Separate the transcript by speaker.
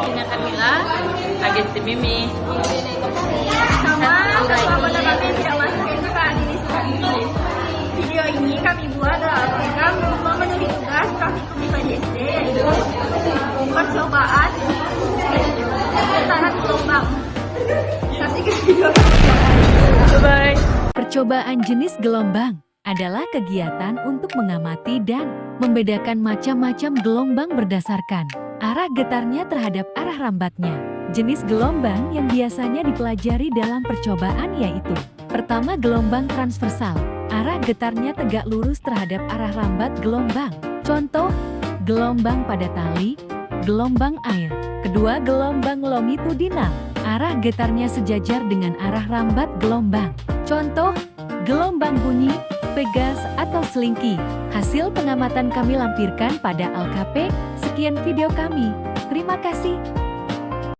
Speaker 1: Ina Kamila, agensi Mimi.
Speaker 2: Sama sahabat kami tidak masukin ke administrasi. Video ini kami buat dalam rangka memenuhi tugas kami Komite DSD, yaitu percobaan getaran gelombang. Nanti ke video.
Speaker 1: Bye-bye.
Speaker 3: Percobaan jenis gelombang adalah kegiatan untuk mengamati dan membedakan macam-macam gelombang berdasarkan arah getarnya terhadap arah rambatnya. Jenis gelombang yang biasanya dipelajari dalam percobaan yaitu: pertama, gelombang transversal. Arah getarnya tegak lurus terhadap arah rambat gelombang. Contoh, gelombang pada tali, gelombang air. Kedua, gelombang longitudinal. Arah getarnya sejajar dengan arah rambat gelombang. Contoh, gelombang bunyi, pegas, atau selingki. Hasil pengamatan kami lampirkan pada LKP. Sekian video kami. Terima kasih.